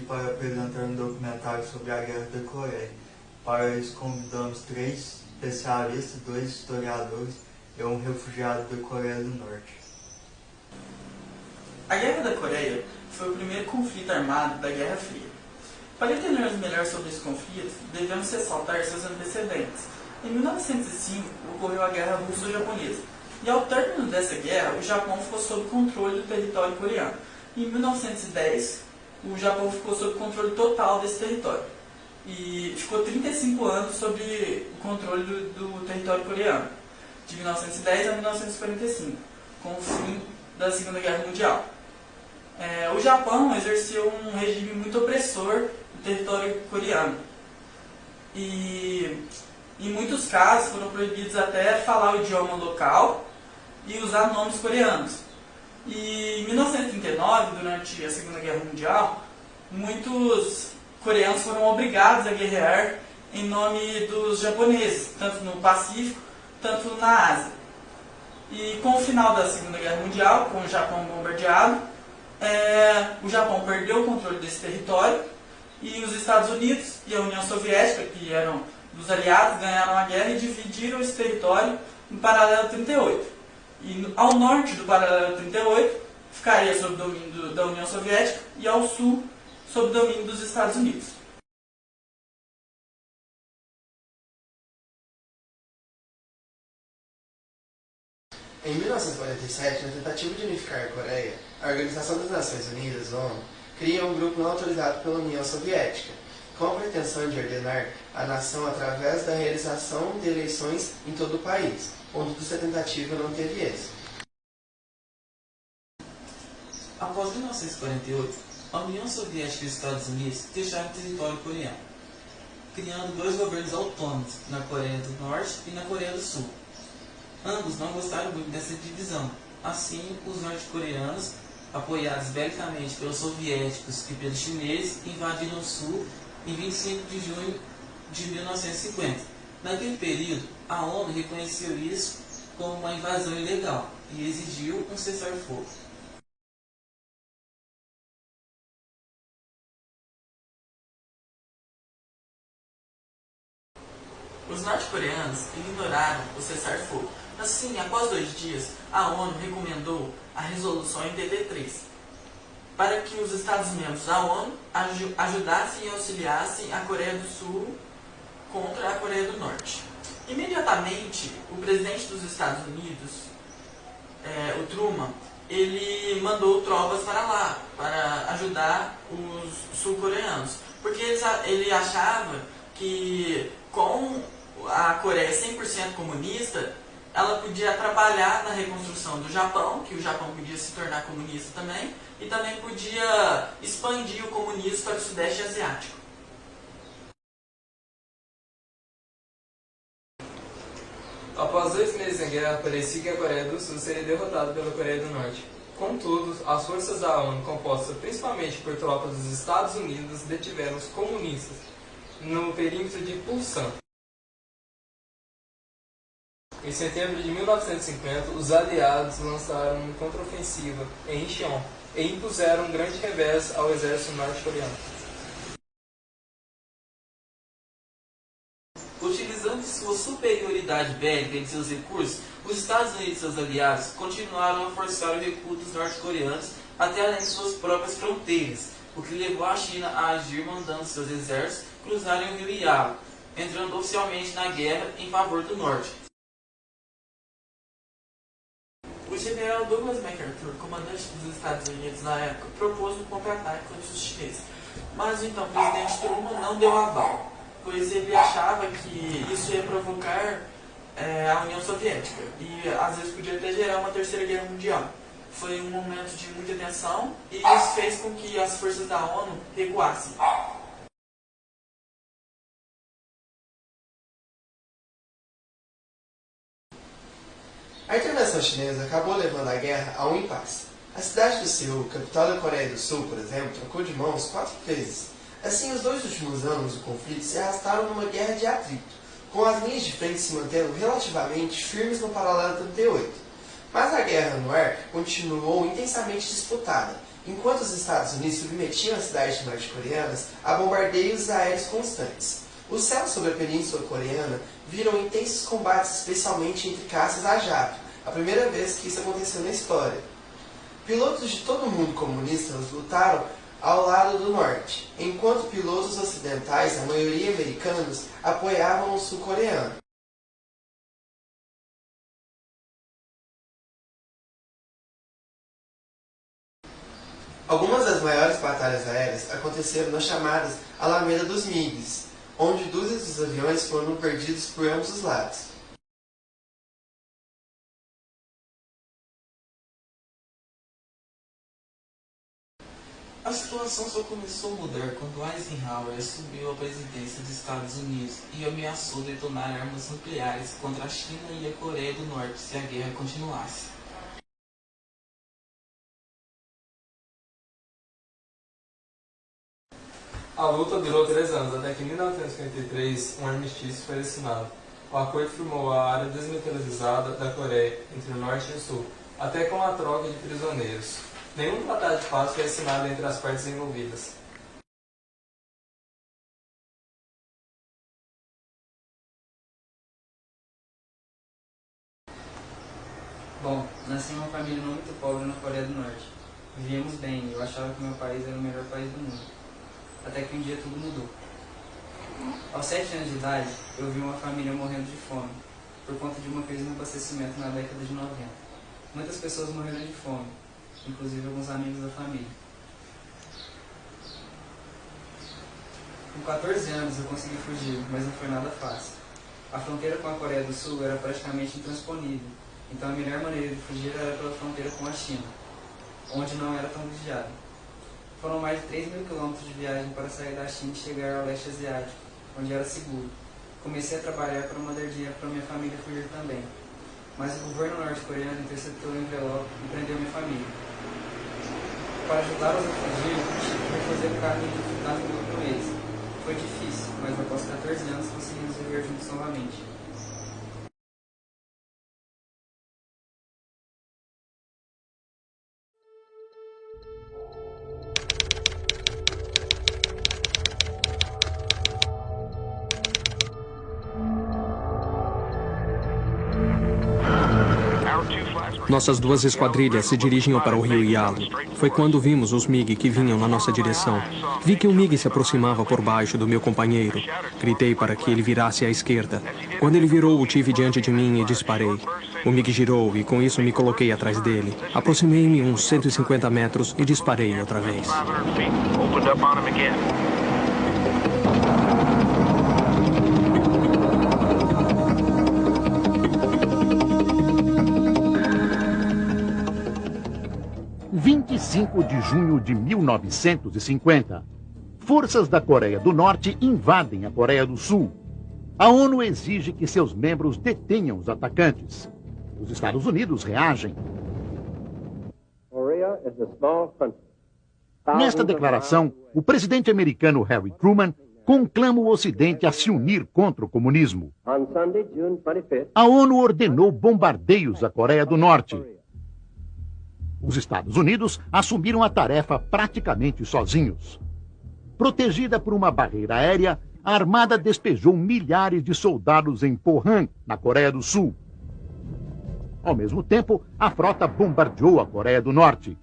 para apresentar um documentário sobre a Guerra da Coreia. Para isso convidamos 3 especialistas, 2 historiadores e um refugiado da Coreia do Norte. A Guerra da Coreia foi o primeiro conflito armado da Guerra Fria. Para entendermos melhor sobre esse conflito, devemos ressaltar seus antecedentes. Em 1905, ocorreu a Guerra Russo-Japonesa, e ao término dessa guerra, o Japão ficou sob controle do território coreano. Em 1910, o Japão ficou sob controle total desse território, e ficou 35 anos sob o controle do território coreano, de 1910 a 1945, com o fim da Segunda Guerra Mundial. O Japão exerceu um regime muito opressor no território coreano, e em muitos casos foram proibidos até falar o idioma local e usar nomes coreanos. E em 1939, durante a Segunda Guerra Mundial, muitos coreanos foram obrigados a guerrear em nome dos japoneses, tanto no Pacífico, tanto na Ásia. E com o final da Segunda Guerra Mundial, com o Japão bombardeado, o Japão perdeu o controle desse território e os Estados Unidos e a União Soviética, que eram dos aliados, ganharam a guerra e dividiram esse território no paralelo 38. E ao norte do paralelo 38 ficaria sob domínio da União Soviética e ao sul sob domínio dos Estados Unidos. Em 1947, na tentativa de unificar a Coreia, a Organização das Nações Unidas, ONU, cria um grupo não autorizado pela União Soviética, com a pretensão de ordenar a nação através da realização de eleições em todo o país, onde essa tentativa não teve êxito. Após 1948, a União Soviética e os Estados Unidos deixaram o território coreano, criando 2 governos autônomos, na Coreia do Norte e na Coreia do Sul. Ambos não gostaram muito dessa divisão. Assim, os norte-coreanos, apoiados belicamente pelos soviéticos e pelos chineses, invadiram o Sul em 25 de junho de 1950. Naquele período, a ONU reconheceu isso como uma invasão ilegal e exigiu um cessar-fogo. Os norte-coreanos ignoraram o cessar-fogo. Assim, após 2 dias, a ONU recomendou a resolução em DD3, para que os Estados-membros da ONU ajudassem e auxiliassem a Coreia do Sul contra a Coreia do Norte. Imediatamente, o presidente dos Estados Unidos, o Truman, ele mandou tropas para lá, para ajudar os sul-coreanos, porque ele achava que com a Coreia 100% comunista, ela podia atrapalhar na reconstrução do Japão, que o Japão podia se tornar comunista também, e também podia expandir o comunismo para o Sudeste Asiático. Após 2 meses em guerra, parecia que a Coreia do Sul seria derrotada pela Coreia do Norte. Contudo, as forças da ONU, compostas principalmente por tropas dos Estados Unidos, detiveram os comunistas no perímetro de Pulsan. Em setembro de 1950, os aliados lançaram uma contraofensiva em Incheon e impuseram um grande revés ao exército norte-coreano. Utilizando sua superioridade bélica e seus recursos, os Estados Unidos e seus aliados continuaram a forçar o recuo dos norte-coreanos até além de suas próprias fronteiras, o que levou a China a agir mandando seus exércitos cruzarem o rio Yalu, entrando oficialmente na guerra em favor do norte. O general Douglas MacArthur, comandante dos Estados Unidos na época, propôs um contra-ataque contra os chineses, mas o então presidente Truman não deu aval, pois ele achava que isso ia provocar a União Soviética e às vezes podia até gerar uma terceira guerra mundial. Foi um momento de muita tensão e isso fez com que as forças da ONU recuassem. A intervenção chinesa acabou levando a guerra a um impasse. A cidade de Seul, capital da Coreia do Sul, por exemplo, trocou de mãos 4 vezes. Assim, os 2 últimos anos do conflito se arrastaram numa guerra de atrito, com as linhas de frente se mantendo relativamente firmes no paralelo 38. Mas a guerra no ar continuou intensamente disputada, enquanto os Estados Unidos submetiam as cidades norte-coreanas a bombardeios aéreos constantes. Os céus sobre a Península Coreana viram intensos combates, especialmente entre caças a jato, a primeira vez que isso aconteceu na história. Pilotos de todo o mundo comunista lutaram ao lado do norte, enquanto pilotos ocidentais, a maioria americanos, apoiavam o sul-coreano. Algumas das maiores batalhas aéreas aconteceram nas chamadas Alameda dos MiGs, onde dúzias dos aviões foram perdidos por ambos os lados. A situação só começou a mudar quando Eisenhower assumiu a presidência dos Estados Unidos e ameaçou detonar armas nucleares contra a China e a Coreia do Norte se a guerra continuasse. A luta durou 3 anos, até que em 1953 um armistício foi assinado. O acordo firmou a área desmilitarizada da Coreia, entre o norte e o sul, até com a troca de prisioneiros. Nenhum tratado de paz foi assinado entre as partes envolvidas. Bom, nasci em uma família não muito pobre na Coreia do Norte. Vivíamos bem e eu achava que meu país era o melhor país do mundo. Até que um dia tudo mudou. Aos 7 anos de idade, eu vi uma família morrendo de fome, por conta de uma crise no abastecimento na década de 90. Muitas pessoas morreram de fome, inclusive alguns amigos da família. Com 14 anos eu consegui fugir, mas não foi nada fácil. A fronteira com a Coreia do Sul era praticamente intransponível, então a melhor maneira de fugir era pela fronteira com a China, onde não era tão vigiada. Foram mais de 3.000 quilômetros de viagem para sair da China e chegar ao leste asiático, onde era seguro. Comecei a trabalhar para mandar dinheiro para minha família fugir também, mas o governo norte-coreano interceptou o envelope e prendeu minha família. Para ajudá-los a fugir, tive que fazer o caminho dificultado com eles. Foi difícil, mas após 14 anos conseguimos viver juntos novamente. Nossas 2 esquadrilhas se dirigiam para o rio Yalu. Foi quando vimos os MiG que vinham na nossa direção. Vi que o MiG se aproximava por baixo do meu companheiro. Gritei para que ele virasse à esquerda. Quando ele virou, o tive diante de mim e disparei. O MiG girou e com isso me coloquei atrás dele. Aproximei-me uns 150 metros e disparei outra vez. De junho de 1950, forças da Coreia do Norte invadem a Coreia do Sul. A ONU exige que seus membros detenham os atacantes. Os Estados Unidos reagem. Nesta declaração, o presidente americano Harry Truman conclama o Ocidente a se unir contra o comunismo. A ONU ordenou bombardeios à Coreia do Norte. Os Estados Unidos assumiram a tarefa praticamente sozinhos. Protegida por uma barreira aérea, a Armada despejou milhares de soldados em Pohang, na Coreia do Sul. Ao mesmo tempo, a frota bombardeou a Coreia do Norte.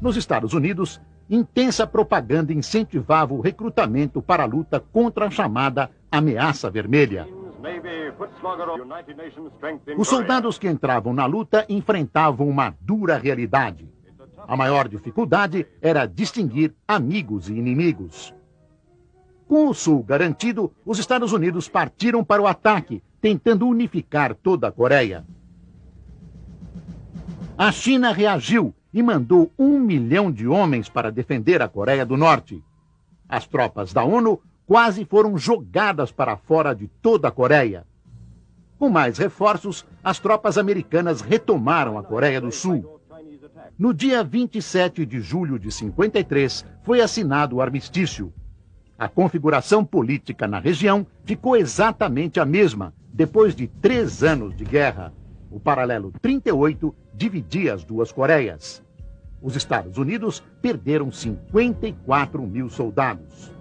Nos Estados Unidos, intensa propaganda incentivava o recrutamento para a luta contra a chamada ameaça vermelha. Os soldados que entravam na luta enfrentavam uma dura realidade. A maior dificuldade era distinguir amigos e inimigos. Com o Sul garantido, os Estados Unidos partiram para o ataque, tentando unificar toda a Coreia. A China reagiu e mandou 1 milhão de homens para defender a Coreia do Norte. As tropas da ONU quase foram jogadas para fora de toda a Coreia. Com mais reforços, as tropas americanas retomaram a Coreia do Sul. No dia 27 de julho de 53, foi assinado o armistício. A configuração política na região ficou exatamente a mesma, depois de 3 anos de guerra. O paralelo 38 dividia as duas Coreias. Os Estados Unidos perderam 54 mil soldados.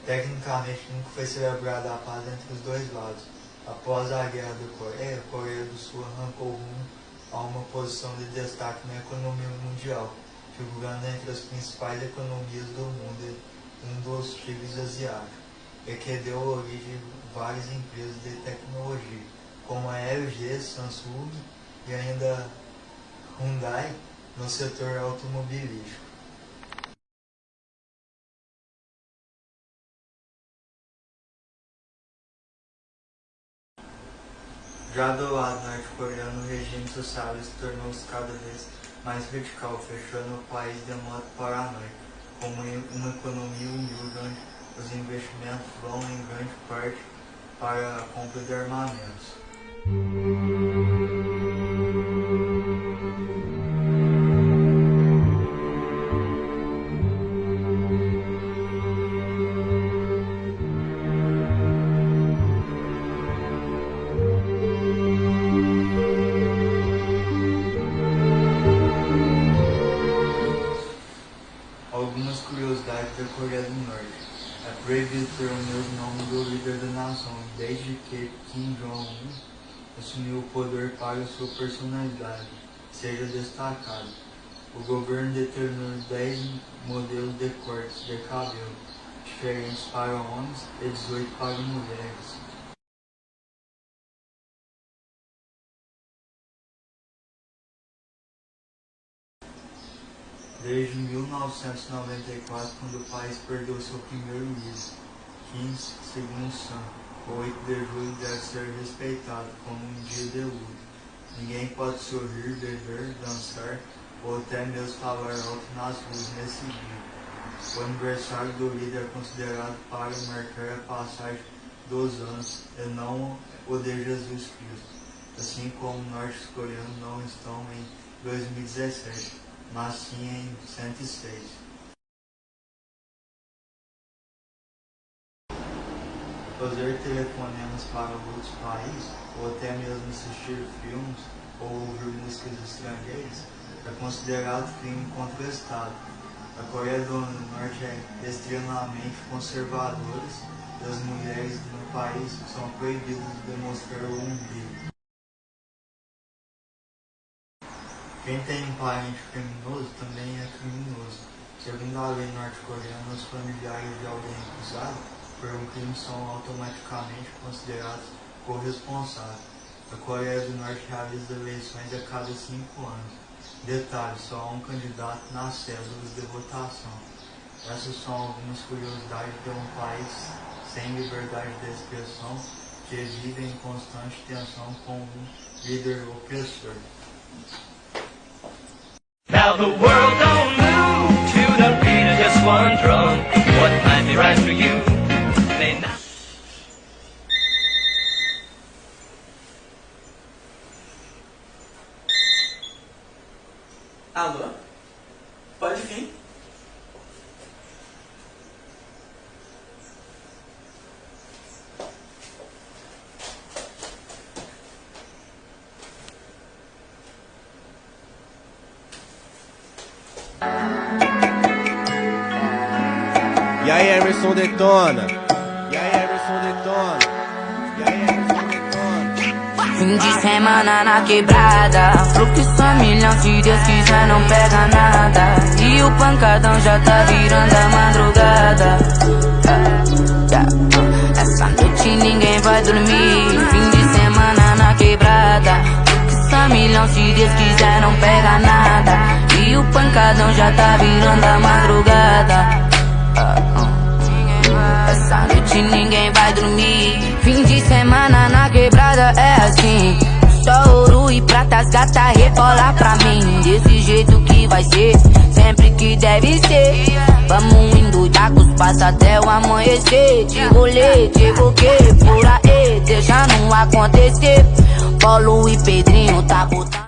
Tecnicamente nunca foi celebrada a paz entre os dois lados. Após a Guerra da Coreia, a Coreia do Sul arrancou rumo a uma posição de destaque na economia mundial, figurando entre as principais economias do mundo um dos tigres asiáticos, e que deu origem a várias empresas de tecnologia, como a LG, Samsung e ainda Hyundai no setor automobilístico. Já do lado norte-coreano, o regime sociável se tornou-se cada vez mais radical, fechando o país de modo paranoico, como uma economia humilde onde os investimentos vão em grande parte para a compra de armamentos. Algumas curiosidades da Coreia do Norte. É proibido ter o mesmo nome do líder da nação, desde que Kim Jong-un assumiu o poder para sua personalidade seja destacado. O governo determinou 10 modelos de cortes de cabelo diferentes para homens e 18 para mulheres. Desde 1994, quando o país perdeu seu primeiro líder, Kim Il-sung, o 8 de julho deve ser respeitado como um dia de luto. Ninguém pode sorrir, beber, dançar ou até mesmo falar alto nas ruas nesse dia. O aniversário do líder é considerado para marcar a passagem dos anos e não o de Jesus Cristo, assim como norte-coreanos não estão em 2017, mas sim em 106. Fazer telefonemas para outros países, ou até mesmo assistir filmes ou ouvir músicas estrangeiras, é considerado crime contra o Estado. A Coreia do Norte é extremamente conservadora e as mulheres no país são proibidas de demonstrar o umbigo. Quem tem um parente criminoso também é criminoso. Segundo a lei norte-coreana, os familiares de alguém acusado por um crime são automaticamente considerados corresponsáveis. A Coreia do Norte realiza eleições a cada 5 anos. Detalhe, só há um candidato nas cédulas de votação. Essas são algumas curiosidades de um país sem liberdade de expressão que vive em constante tensão com um líder opressor. Now the world don't move to the beat of just one drum. What might be right for you may not. Alô? Pode vir. E aí, Emerson detona. E aí, Emerson detona. E aí, Emerson detona. Fim de semana na quebrada, fluxo a milhão, se Deus quiser não pega nada. E o pancadão já tá virando a madrugada. Essa noite ninguém vai dormir. Fim de semana na quebrada, fluxo a milhão, se Deus quiser não pega nada. E o pancadão já tá virando a madrugada. Essa noite ninguém vai dormir. Fim de semana na quebrada é assim. Só ouro e prata, as gata rebola pra mim. Desse jeito que vai ser, sempre que deve ser. Vamos indo já com os passos até o amanhecer. De rolê, de boquê, por aí, deixa não acontecer. Paulo e Pedrinho tá botando.